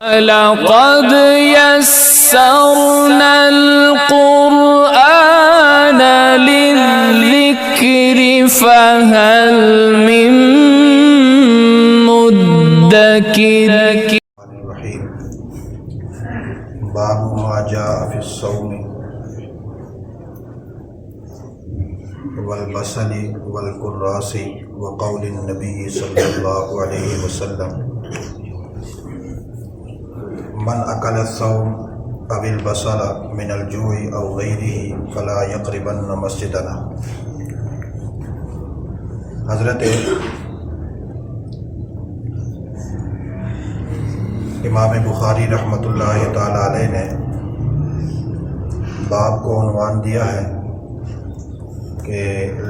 لقد يسرنا القرآن للذكر فهل من مدكر الرحیم باب ما جاء فی الصوم والبصل والکراس وقول النبی صلی اللہ علیہ وسلم من اکل الصوم او البصل من الجوع او غیرہ فلا یقربن مسجدنا۔ حضرت امام بخاری رحمۃ اللہ تعالی علیہ نے باب کو عنوان دیا ہے کہ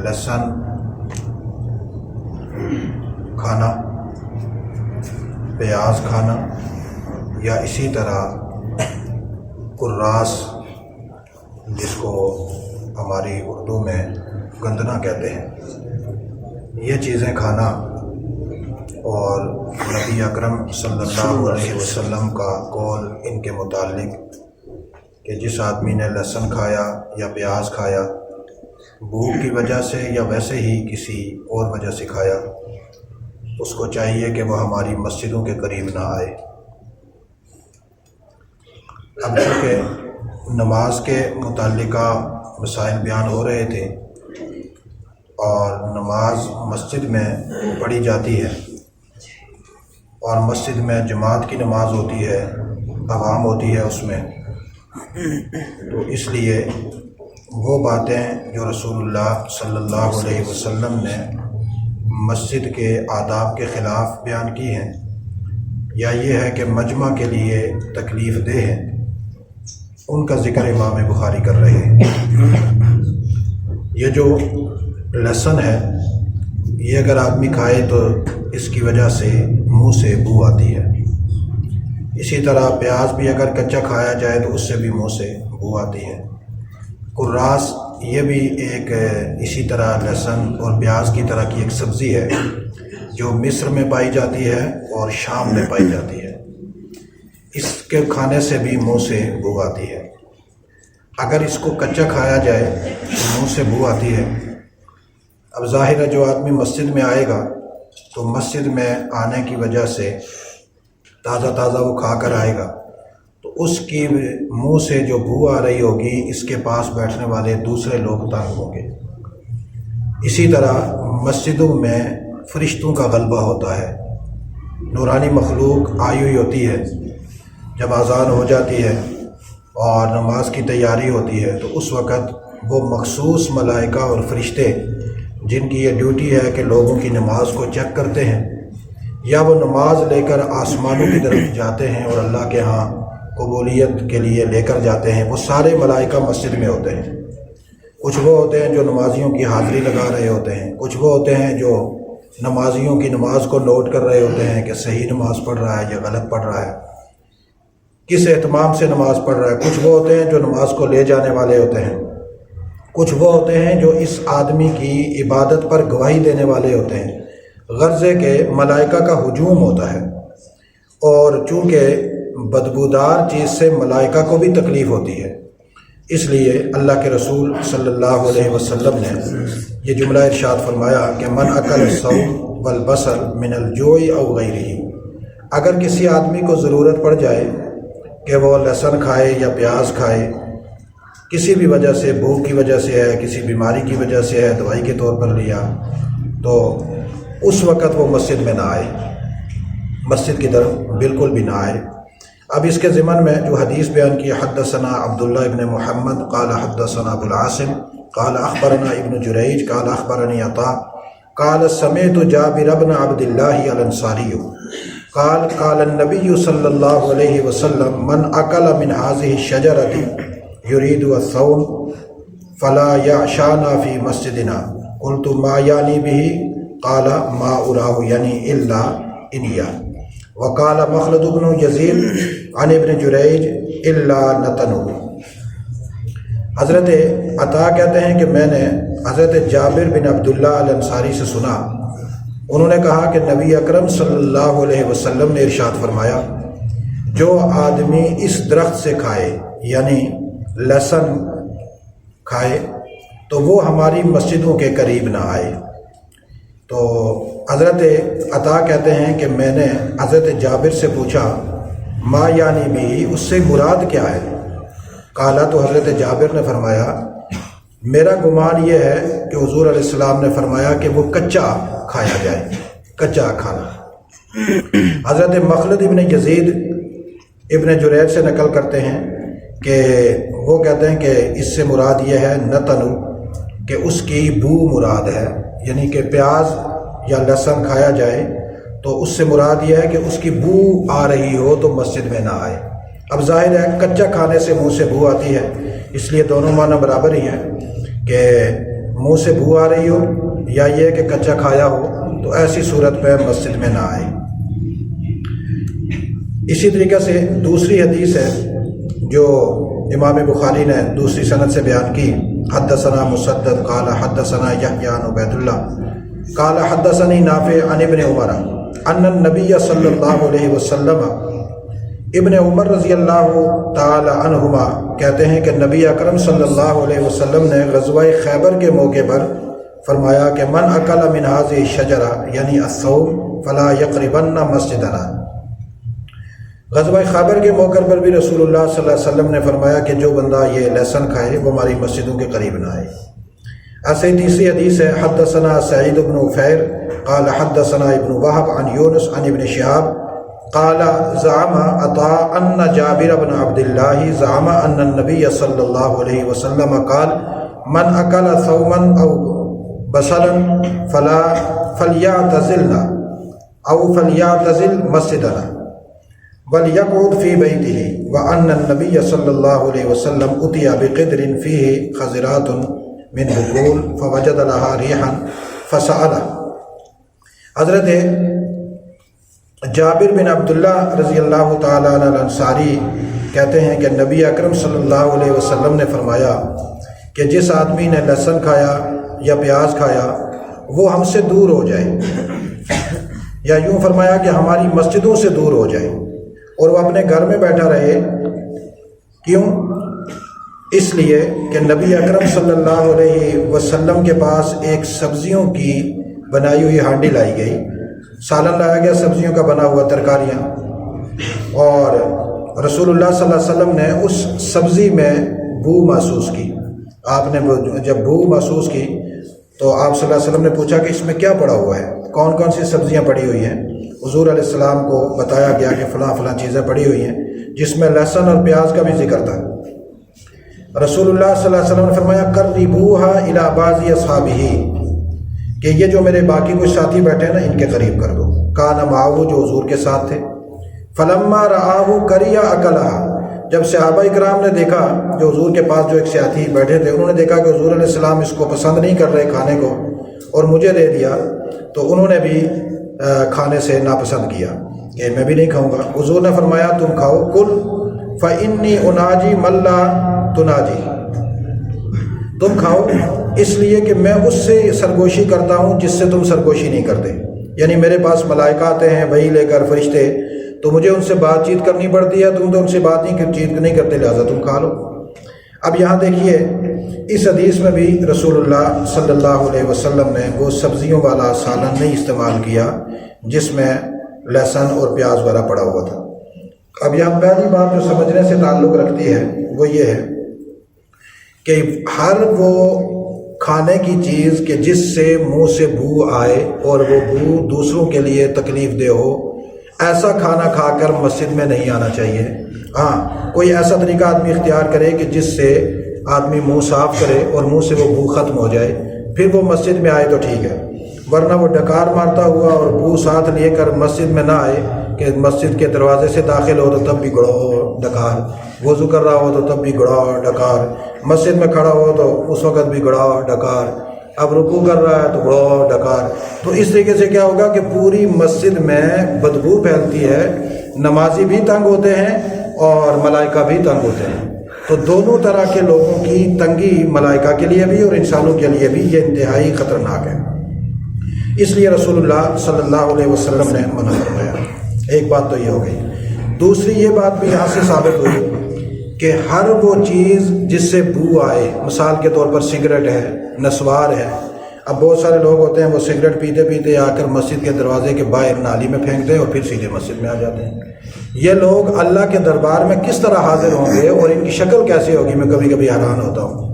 لہسن کھانا، پیاز کھانا یا اسی طرح کراس جس کو ہماری اردو میں گندنا کہتے ہیں، یہ چیزیں کھانا، اور نبی اکرم صلی اللہ علیہ وسلم کا قول ان کے متعلق کہ جس آدمی نے لہسن کھایا یا پیاز کھایا بھوک کی وجہ سے یا ویسے ہی کسی اور وجہ سے کھایا، اس کو چاہیے کہ وہ ہماری مسجدوں کے قریب نہ آئے۔ اب چونکہ نماز کے متعلقہ مسائل بیان ہو رہے تھے اور نماز مسجد میں پڑھی جاتی ہے اور مسجد میں جماعت کی نماز ہوتی ہے، عوام ہوتی ہے اس میں، تو اس لیے وہ باتیں جو رسول اللہ صلی اللہ علیہ وسلم نے مسجد کے آداب کے خلاف بیان کی ہیں یا یہ ہے کہ مجمع کے لیے تکلیف دہ ہیں، ان کا ذکر امام بخاری کر رہے ہیں۔ یہ جو لہسن ہے یہ اگر آدمی کھائے تو اس کی وجہ سے منہ سے بو آتی ہے، اسی طرح پیاز بھی اگر کچا کھایا جائے تو اس سے بھی منہ سے بو آتی ہے۔ کراس یہ بھی ایک اسی طرح لہسن اور پیاز کی طرح کی ایک سبزی ہے جو مصر میں پائی جاتی ہے اور شام میں پائی جاتی ہے، اس کے کھانے سے بھی منہ سے بو آتی ہے۔ اگر اس کو کچا کھایا جائے تو منہ سے بو آتی ہے۔ اب ظاہر ہے جو آدمی مسجد میں آئے گا تو مسجد میں آنے کی وجہ سے تازہ تازہ وہ کھا کر آئے گا تو اس کی منہ سے جو بو آ رہی ہوگی اس کے پاس بیٹھنے والے دوسرے لوگ تنگ ہوں گے۔ اسی طرح مسجدوں میں فرشتوں کا غلبہ ہوتا ہے، نورانی مخلوق آئی ہوئی ہوتی ہے، جب اذان ہو جاتی ہے اور نماز کی تیاری ہوتی ہے تو اس وقت وہ مخصوص ملائکہ اور فرشتے جن کی یہ ڈیوٹی ہے کہ لوگوں کی نماز کو چیک کرتے ہیں یا وہ نماز لے کر آسمانوں کی طرف جاتے ہیں اور اللہ کے ہاں قبولیت کے لیے لے کر جاتے ہیں، وہ سارے ملائکہ مسجد میں ہوتے ہیں۔ کچھ وہ ہوتے ہیں جو نمازیوں کی حاضری لگا رہے ہوتے ہیں، کچھ وہ ہوتے ہیں جو نمازیوں کی نماز کو نوٹ کر رہے ہوتے ہیں کہ صحیح نماز پڑھ رہا ہے یا غلط پڑھ رہا ہے، کس اہتمام سے نماز پڑھ رہا ہے۔ کچھ وہ ہوتے ہیں جو نماز کو لے جانے والے ہوتے ہیں، کچھ وہ ہوتے ہیں جو اس آدمی کی عبادت پر گواہی دینے والے ہوتے ہیں۔ غرض ہے کہ ملائکہ کا ہجوم ہوتا ہے، اور چونکہ بدبودار چیز سے ملائکہ کو بھی تکلیف ہوتی ہے، اس لیے اللہ کے رسول صلی اللہ علیہ وسلم نے یہ جملہ ارشاد فرمایا کہ من اکل الصوم والبصل من الجوع او غیرہ۔ اگر کسی آدمی کو ضرورت پڑ جائے کہ وہ لہسن کھائے یا پیاز کھائے، کسی بھی وجہ سے، بھوک کی وجہ سے ہے، کسی بیماری کی وجہ سے ہے، دوائی کے طور پر لیا، تو اس وقت وہ مسجد میں نہ آئے، مسجد کی طرف بالکل بھی نہ آئے۔ اب اس کے ضمن میں جو حدیث بیان کی، حدثنا عبداللہ ابن محمد قال حدثنا ابو العاصم قال اخبرنا ابن جریج قال اخبرنی عطاء قال سمعت جابر بن عبد اللہ الانصاری قال قال النبی صلی اللہ علیہ وسلم من اکل من هذه الشجرة يريد الصوم فلا يعشانا في مسجدنا قلت ما يعني به قال ما أراه يعني إلا إنيا وقال مخلد بن يزيد عن ابن جریج إلا نتنه۔ حضرت عطا کہتے ہیں کہ میں نے حضرت جابر بن عبداللہ الانصاری سے سنا، انہوں نے کہا کہ نبی اکرم صلی اللہ علیہ وسلم نے ارشاد فرمایا جو آدمی اس درخت سے کھائے یعنی لہسن کھائے تو وہ ہماری مسجدوں کے قریب نہ آئے۔ تو حضرت عطا کہتے ہیں کہ میں نے حضرت جابر سے پوچھا ما یعنی بھی، اس سے مراد کیا ہے؟ قالا، تو حضرت جابر نے فرمایا میرا گمان یہ ہے کہ حضور علیہ السلام نے فرمایا کہ وہ کچا کھایا جائے، کچا کھانا۔ حضرت مخلد ابن یزید ابن جریر سے نقل کرتے ہیں کہ وہ کہتے ہیں کہ اس سے مراد یہ ہے نتنو، کہ اس کی بو مراد ہے، یعنی کہ پیاز یا لہسن کھایا جائے تو اس سے مراد یہ ہے کہ اس کی بو آ رہی ہو تو مسجد میں نہ آئے۔ اب ظاہر ہے کچا کھانے سے منہ سے بو آتی ہے، اس لیے دونوں معنی برابر ہی ہیں کہ منہ سے بو آ رہی ہو یا یہ کہ کچا کھایا ہو، تو ایسی صورت پہ مسجد میں نہ آئے۔ اسی طریقے سے دوسری حدیث ہے جو امام بخاری نے دوسری سند سے بیان کی، حدثنا مسدد قال حدثنا یحیی عن عبید اللہ قال حدثنی نافع عن ابن عمر ان النبی صلی اللہ علیہ وسلم، ابن عمر رضی اللہ تعالی عنہما کہتے ہیں کہ نبی اکرم صلی اللہ علیہ وسلم نے غزوہ خیبر کے موقع پر فرمایا کہ من اکل من هذه الشجرہ یعنی الثوم فلا یقربن مسجدنا۔ غزوہ خیبر کے موقع پر بھی رسول اللہ صلی اللہ علیہ وسلم نے فرمایا کہ جو بندہ یہ لہسن کھائے وہ ہماری مسجدوں کے قریب نہ آئے۔ ایسے ہی تیسری حدیث ہے حدثنا سعید بن عفیر قال حدثنا ابن وهب عن یونس عن ابن شہاب قال زعم عطاء ان جابر بن عبد الله زعم ان النبي صلی اللہ علیہ وسلم قال من اکل ثوما او بصلا فلیعتزلنا او فلیعتزل مسجدنا وَلْيَقْعُدْ فِي بَيْتِهِ وَأَنَّ النَّبِيَّ صلی اللہ علیہ وسلم اُتِيَ بِقِدْرٍ فِيهِ خَزِرَاتٌ مِّن بُقُولٍ فَوَجَدَ لَهَا رِيحًا فَسَأَلَ۔ حضرت جابر بن عبداللہ رضی اللہ تعالیٰ عنہ الانصاری کہتے ہیں کہ نبی اکرم صلی اللہ علیہ وسلم نے فرمایا کہ جس آدمی نے لہسن کھایا یا پیاز کھایا وہ ہم سے دور ہو جائے، یا یوں فرمایا کہ ہماری مسجدوں سے دور ہو جائے اور وہ اپنے گھر میں بیٹھا رہے۔ کیوں؟ اس لیے کہ نبی اکرم صلی اللہ علیہ وسلم کے پاس ایک سبزیوں کی بنائی ہوئی ہانڈی لائی گئی، سالن لایا گیا سبزیوں کا بنا ہوا، ترکاریاں، اور رسول اللہ صلی اللہ علیہ وسلم نے اس سبزی میں بو محسوس کی۔ آپ نے جب بو محسوس کی تو آپ صلی اللہ علیہ وسلم نے پوچھا کہ اس میں کیا پڑا ہوا ہے، کون کون سی سبزیاں پڑی ہوئی ہیں؟ حضور علیہ السلام کو بتایا گیا کہ فلاں فلاں چیزیں پڑی ہوئی ہیں، جس میں لہسن اور پیاز کا بھی ذکر تھا۔ رسول اللہ صلی اللہ علیہ وسلم نے فرمایا قربوها الی بعض اصحابہ، کہ یہ جو میرے باقی کچھ ساتھی بیٹھے ہیں نا ان کے قریب کر دو۔ کان معه، جو حضور کے ساتھ تھے۔ فلما رآہ کریا اکلها، جب صحابہ اکرام نے دیکھا، جو حضور کے پاس جو ایک ساتھی بیٹھے تھے، انہوں نے دیکھا کہ حضور علیہ السلام اس کو پسند نہیں کر رہے کھانے کو اور مجھے دے دیا، تو انہوں نے بھی کھانے سے ناپسند کیا کہ میں بھی نہیں کھاؤں گا۔ حضور نے فرمایا تم کھاؤ، کل فإنی اناجی من لا تناجی، تم کھاؤ اس لیے کہ میں اس سے سرگوشی کرتا ہوں جس سے تم سرگوشی نہیں کرتے، یعنی میرے پاس ملائکہ آتے ہیں وہی لے کر فرشتے، تو مجھے ان سے بات چیت کرنی پڑتی ہے، تم تو ان سے بات نہیں کرتے، لہٰذا تم کھا لو۔ اب یہاں دیکھیے اس حدیث میں بھی رسول اللہ صلی اللہ علیہ وسلم نے وہ سبزیوں والا سالن نہیں استعمال کیا جس میں لہسن اور پیاز والا پڑا ہوا تھا۔ اب یہاں پہلی بات جو سمجھنے سے تعلق رکھتی ہے وہ یہ ہے کہ ہر وہ کھانے کی چیز کہ جس سے منہ سے بو آئے اور وہ بو دوسروں کے لیے تکلیف دہ ہو، ایسا کھانا کھا کر مسجد میں نہیں آنا چاہیے۔ ہاں، کوئی ایسا طریقہ آدمی اختیار کرے کہ جس سے آدمی منہ صاف کرے اور منہ سے وہ بو ختم ہو جائے، پھر وہ مسجد میں آئے تو ٹھیک ہے، ورنہ وہ ڈکار مارتا ہوا اور بو ساتھ لیے کر مسجد میں نہ آئے کہ مسجد کے دروازے سے داخل ہو تو تب بھی گڑاؤ ڈکار، وضو کر رہا ہو تو تب بھی گڑاؤ ڈکار، مسجد میں کھڑا ہو تو اس وقت بھی گڑاؤ ڈکار، اب رکوع کر رہا ہے تو گڑاؤ ڈکار۔ تو اس طریقے سے کیا ہوگا کہ پوری مسجد میں بدبو پھیلتی ہے، نمازی بھی تنگ ہوتے ہیں اور ملائکہ بھی تنگ ہوتے ہیں۔ تو دونوں طرح کے لوگوں کی تنگی ملائکہ کے لیے بھی اور انسانوں کے لیے بھی یہ انتہائی خطرناک ہے، اس لیے رسول اللہ صلی اللہ علیہ وسلم نے منع فرمایا۔ ایک بات تو یہ ہو گئی۔ دوسری یہ بات بھی یہاں سے ثابت ہوئی کہ ہر وہ چیز جس سے بو آئے، مثال کے طور پر سگریٹ ہے، نسوار ہے۔ اب بہت سارے لوگ ہوتے ہیں وہ سگریٹ پیتے پیتے آ کر مسجد کے دروازے کے باہر نالی میں پھینکتے ہیں اور پھر سیدھے مسجد میں آ جاتے ہیں۔ یہ لوگ اللہ کے دربار میں کس طرح حاضر ہوں گے اور ان کی شکل کیسی ہوگی؟ میں کبھی کبھی حیران ہوتا ہوں۔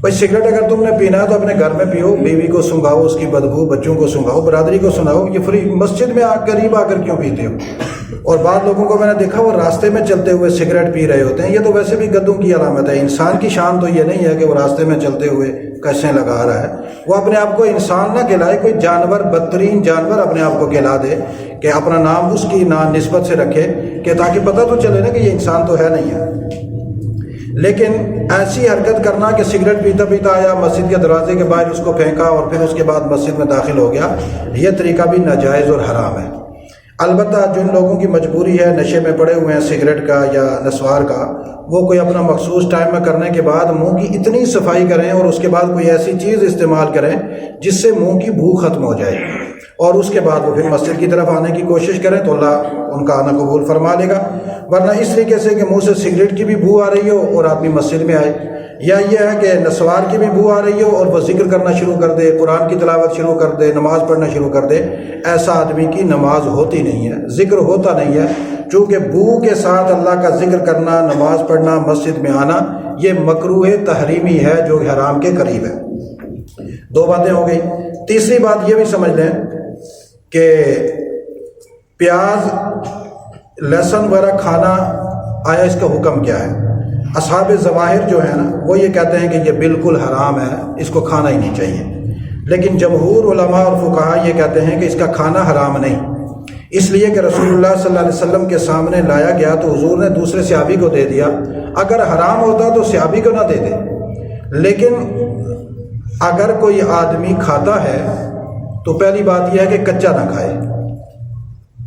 بھائی سگریٹ اگر تم نے پینا ہے تو اپنے گھر میں پیو، بیوی کو سنگھاؤ، اس کی بدبو بچوں کو سنگھاؤ، برادری کو سناؤ، یہ فری مسجد میں قریب آ کر کیوں پیتے ہو؟ اور بعض لوگوں کو میں نے دیکھا وہ راستے میں چلتے ہوئے سگریٹ پی رہے ہوتے ہیں۔ یہ تو ویسے بھی گدوں کی علامت ہے۔ انسان کی شان تو یہ نہیں ہے کہ وہ راستے میں چلتے ہوئے کشیں لگا رہا ہے۔ وہ اپنے آپ کو انسان نہ کہلائے، کوئی جانور، بدترین جانور اپنے آپ کو کہلا دے کہ اپنا نام اس کی نسبت سے رکھے کہ تاکہ پتہ تو چلے نا کہ یہ انسان تو ہے نہیں ہے۔ لیکن ایسی حرکت کرنا کہ سگریٹ پیتا پیتا آیا مسجد کے دروازے کے باہر اس کو پھینکا اور پھر اس کے بعد مسجد میں داخل ہو گیا، یہ طریقہ بھی ناجائز اور حرام ہے۔ البتہ جن لوگوں کی مجبوری ہے، نشے میں پڑے ہوئے ہیں سگریٹ کا یا نسوار کا، وہ کوئی اپنا مخصوص ٹائم میں کرنے کے بعد منہ کی اتنی صفائی کریں اور اس کے بعد کوئی ایسی چیز استعمال کریں جس سے منہ کی بو ختم ہو جائے، اور اس کے بعد وہ پھر مسجد کی طرف آنے کی کوشش کریں تو اللہ ان کا آنا قبول فرما لے گا۔ ورنہ اس طریقے سے کہ منہ سے سگریٹ کی بھی بو آ رہی ہو اور آدمی مسجد میں آئے، یا یہ ہے کہ نسوار کی بھی بو آ رہی ہو اور وہ ذکر کرنا شروع کر دے، قرآن کی تلاوت شروع کر دے، نماز پڑھنا شروع کر دے، ایسا آدمی کی نماز ہوتی نہیں ہے، ذکر ہوتا نہیں ہے۔ چونکہ بو کے ساتھ اللہ کا ذکر کرنا، نماز پڑھنا، مسجد میں آنا، یہ مکروہ تحریمی ہے جو حرام کے قریب ہے۔ دو باتیں ہو گئی۔ تیسری بات یہ بھی سمجھ لیں کہ پیاز، لہسن وغیرہ کھانا، آیا اس کا حکم کیا ہے؟ اصحاب ظواہر جو ہیں نا وہ یہ کہتے ہیں کہ یہ بالکل حرام ہے، اس کو کھانا ہی نہیں چاہیے۔ لیکن جمہور علماء اور فقہاء یہ کہتے ہیں کہ اس کا کھانا حرام نہیں، اس لیے کہ رسول اللہ صلی اللہ علیہ وسلم کے سامنے لایا گیا تو حضور نے دوسرے صحابی کو دے دیا۔ اگر حرام ہوتا تو صحابی کو نہ دے دے، لیکن اگر کوئی آدمی کھاتا ہے تو پہلی بات یہ ہے کہ کچا نہ کھائے،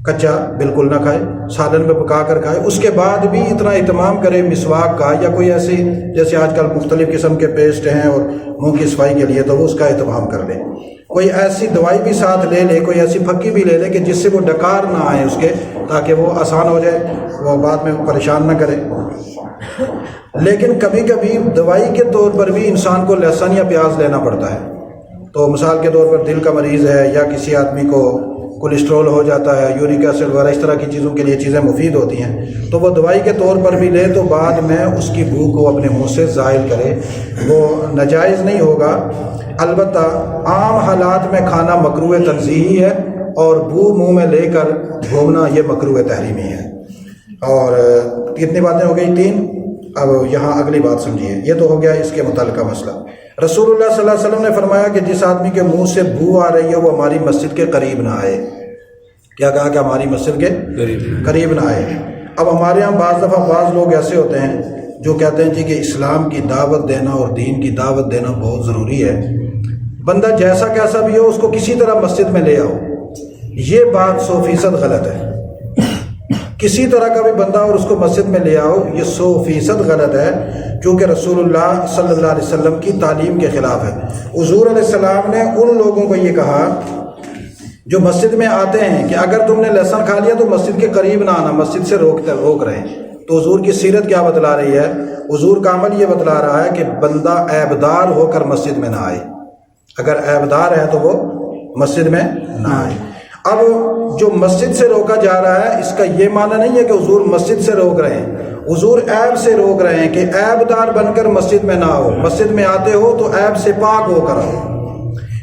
کچا بالکل نہ کھائے، سالن میں پکا کر کھائے۔ اس کے بعد بھی اتنا اہتمام کرے مسواک کا یا کوئی ایسی، جیسے آج کل مختلف قسم کے پیسٹ ہیں اور منہ کی صفائی کے لیے، تو وہ اس کا اہتمام کر لے۔ کوئی ایسی دوائی بھی ساتھ لے لے، کوئی ایسی پھکی بھی لے لے کہ جس سے وہ ڈکار نہ آئے اس کے، تاکہ وہ آسان ہو جائے، وہ بعد میں پریشان نہ کرے۔ لیکن کبھی کبھی دوائی کے طور پر بھی انسان کو لہسن یا پیاز لینا پڑتا ہے۔ تو مثال کے طور پر دل کا مریض ہے یا کسی آدمی کو کولیسٹرول ہو جاتا ہے، یورک ایسڈ وغیرہ، اس طرح کی چیزوں کے لیے چیزیں مفید ہوتی ہیں، تو وہ دوائی کے طور پر بھی لے تو بعد میں اس کی بو کو اپنے منہ سے زائل کرے، وہ ناجائز نہیں ہوگا۔ البتہ عام حالات میں کھانا مکروہ تنزیہی ہے اور بو منہ میں لے کر گھومنا یہ مکروہ تحریمی ہے۔ اور کتنی باتیں ہو گئی؟ 3۔ اب یہاں اگلی بات سمجھیے، یہ تو ہو گیا اس کے متعلقہ مسئلہ۔ رسول اللہ صلی اللہ علیہ وسلم نے فرمایا کہ جس آدمی کے منہ سے بو آ رہی ہے وہ ہماری مسجد کے قریب نہ آئے۔ کیا کہا؟ کہ ہماری مسجد کے قریب نہ آئے۔ اب ہمارے یہاں بعض دفعہ بعض لوگ ایسے ہوتے ہیں جو کہتے ہیں جی کہ اسلام کی دعوت دینا اور دین کی دعوت دینا بہت ضروری ہے، بندہ جیسا کیسا بھی ہو اس کو کسی طرح مسجد میں لے آؤ۔ یہ بات 100% غلط ہے۔ کسی طرح کا بھی بندہ اور اس کو مسجد میں لے آؤ، یہ 100% غلط ہے، کیونکہ رسول اللہ صلی اللہ علیہ وسلم کی تعلیم کے خلاف ہے۔ حضور علیہ السلام نے ان لوگوں کو یہ کہا جو مسجد میں آتے ہیں کہ اگر تم نے لہسن کھا لیا تو مسجد کے قریب نہ آنا، مسجد سے روک رہے ہیں۔ تو حضور کی سیرت کیا بتلا رہی ہے؟ حضور کا عمل یہ بتلا رہا ہے کہ بندہ عیبدار ہو کر مسجد میں نہ آئے، اگر عیبدار ہے تو وہ مسجد میں نہ آئے۔ اب جو مسجد سے روکا جا رہا ہے اس کا یہ معنی نہیں ہے کہ حضور مسجد سے روک رہے ہیں، حضور عیب سے روک رہے ہیں کہ عیب دار بن کر مسجد میں نہ آؤ، مسجد میں آتے ہو تو عیب سے پاک ہو کر آؤ۔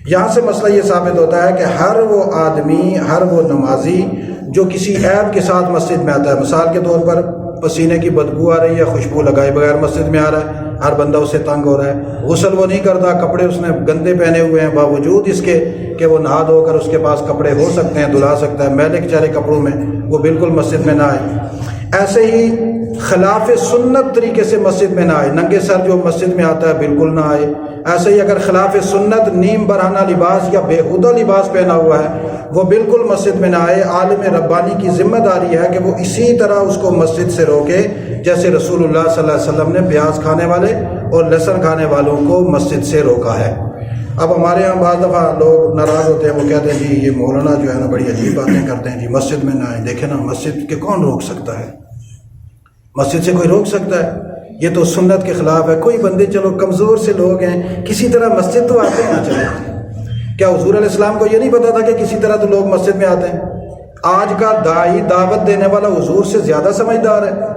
یہاں سے مسئلہ یہ ثابت ہوتا ہے کہ ہر وہ آدمی، ہر وہ نمازی جو کسی عیب کے ساتھ مسجد میں آتا ہے، مثال کے طور پر پسینے کی بدبو آ رہی ہے، خوشبو لگائے بغیر مسجد میں آ رہا ہے، ہر بندہ اسے تنگ ہو رہا ہے، غسل وہ نہیں کرتا، کپڑے اس نے گندے پہنے ہوئے ہیں، باوجود اس کے کہ وہ نہا دھو کر اس کے پاس کپڑے ہو سکتے ہیں، دھلا سکتا ہے، میلے چارے کپڑوں میں وہ بالکل مسجد میں نہ آئے۔ ایسے ہی خلاف سنت طریقے سے مسجد میں نہ آئے، ننگے سر جو مسجد میں آتا ہے بالکل نہ آئے۔ ایسے ہی اگر خلاف سنت نیم برہنہ لباس یا بیہودہ لباس پہنا ہوا ہے وہ بالکل مسجد میں نہ آئے۔ عالم ربانی کی ذمہ داری ہے کہ وہ اسی طرح اس کو مسجد سے روکے جیسے رسول اللہ صلی اللہ علیہ وسلم نے پیاز کھانے والے اور لہسن کھانے والوں کو مسجد سے روکا ہے۔ اب ہمارے یہاں بعض دفعہ لوگ ناراض ہوتے ہیں، وہ کہتے ہیں جی یہ مولانا جو ہے نا بڑی عجیب باتیں کرتے ہیں، جی مسجد میں نہ آئیں۔ دیکھیں نا، مسجد کے کون روک سکتا ہے؟ مسجد سے کوئی روک سکتا ہے؟ یہ تو سنت کے خلاف ہے۔ کوئی بندے چلو کمزور سے لوگ ہیں، کسی طرح مسجد تو آتے ہیں نا چلے۔ کیا حضور علیہ السلام کو یہ نہیں پتا تھا کہ کسی طرح تو لوگ مسجد میں آتے ہیں؟ آج کا داعی، دعوت دینے والا حضور سے زیادہ سمجھدار ہے۔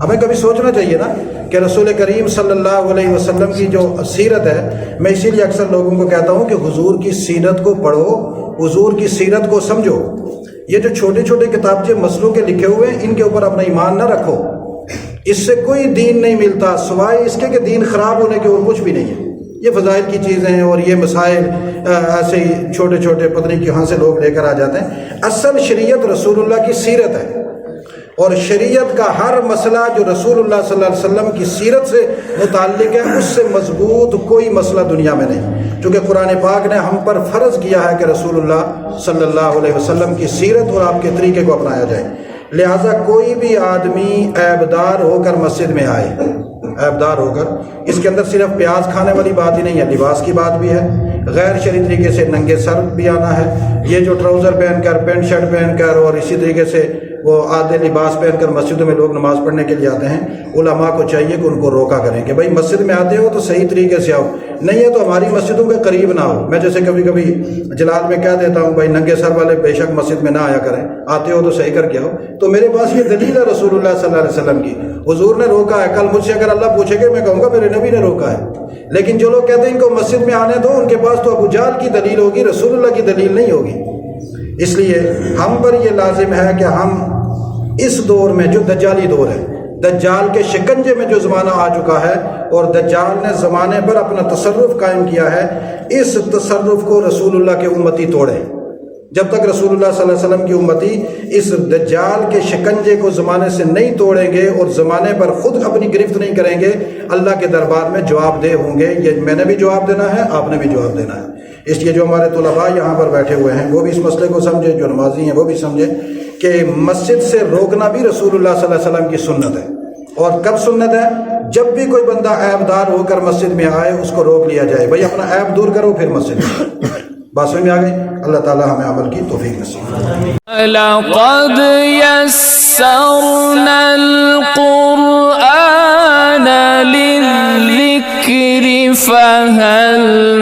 ہمیں کبھی سوچنا چاہیے نا کہ رسول کریم صلی اللہ علیہ وسلم کی جو سیرت ہے، میں اسی لیے اکثر لوگوں کو کہتا ہوں کہ حضور کی سیرت کو پڑھو، حضور کی سیرت کو سمجھو۔ یہ جو چھوٹے چھوٹے کتابچے مسلوں کے لکھے ہوئے ہیں، ان کے اوپر اپنا ایمان نہ رکھو۔ اس سے کوئی دین نہیں ملتا سوائے اس کے کہ دین خراب ہونے کے اور کچھ بھی نہیں ہے۔ یہ فضائل کی چیزیں ہیں اور یہ مسائل ایسے ہی چھوٹے چھوٹے پتہ نہیں کہاں سے لوگ لے کر آ جاتے ہیں۔ اصل شریعت رسول اللہ کی سیرت ہے، اور شریعت کا ہر مسئلہ جو رسول اللہ صلی اللہ علیہ وسلم کی سیرت سے متعلق ہے، اس سے مضبوط کوئی مسئلہ دنیا میں نہیں۔ چونکہ قرآن پاک نے ہم پر فرض کیا ہے کہ رسول اللہ صلی اللہ علیہ وسلم کی سیرت اور آپ کے طریقے کو اپنایا جائے، لہٰذا کوئی بھی آدمی عیبدار ہو کر مسجد میں آئے، عیبدار ہو کر، اس کے اندر صرف پیاز کھانے والی بات ہی نہیں ہے، لباس کی بات بھی ہے، غیر شرعی طریقے سے ننگے سر بھی آنا ہے۔ یہ جو ٹراؤزر پہن کر، پینٹ شرٹ پہن کر اور اسی طریقے سے وہ آدھے لباس پہن کر مسجدوں میں لوگ نماز پڑھنے کے لیے آتے ہیں، علماء کو چاہیے کہ ان کو روکا کریں کہ بھائی مسجد میں آتے ہو تو صحیح طریقے سے آؤ، نہیں ہے تو ہماری مسجدوں کے قریب نہ ہو۔ میں جیسے کبھی کبھی جلال میں کہہ دیتا ہوں بھائی ننگے سر والے بے شک مسجد میں نہ آیا کریں، آتے ہو تو صحیح کر کے آؤ۔ تو میرے پاس یہ دلیل ہے رسول اللہ صلی اللہ علیہ وسلم کی، حضور نے روکا ہے۔ کل مجھ سے اگر اللہ پوچھے گا میں کہوں گا میرے نبی نے روکا ہے۔ لیکن جو لوگ کہتے ہیں ان کو مسجد میں آنے دو، ان کے پاس تو ابو جہل کی دلیل ہوگی، رسول اللہ کی دلیل نہیں ہوگی۔ اس لیے ہم پر یہ لازم ہے کہ ہم اس دور میں جو دجالی دور ہے، دجال کے شکنجے میں جو زمانہ آ چکا ہے اور دجال نے زمانے پر اپنا تصرف قائم کیا ہے، اس تصرف کو رسول اللہ کے امتی توڑے۔ جب تک رسول اللہ صلی اللہ علیہ وسلم کی امتی اس دجال کے شکنجے کو زمانے سے نہیں توڑیں گے اور زمانے پر خود اپنی گرفت نہیں کریں گے، اللہ کے دربار میں جواب دہ ہوں گے۔ یہ میں نے بھی جواب دینا ہے، آپ نے بھی جواب دینا ہے۔ اس لیے جو ہمارے طلباء یہاں پر بیٹھے ہوئے ہیں وہ بھی اس مسئلے کو سمجھے، جو نمازی ہیں وہ بھی سمجھے کہ مسجد سے روکنا بھی رسول اللہ صلی اللہ علیہ وسلم کی سنت ہے۔ اور کب سنت ہے؟ جب بھی کوئی بندہ عیب دار ہو کر مسجد میں آئے اس کو روک لیا جائے، بھائی اپنا عیب دور کرو پھر مسجد میں۔ بات سمجھ میں آ گئی؟ اللہ تعالی ہمیں عمل کی توفیق نصیب فرمائے۔ لقد يسرنا القرآن للذكر فهل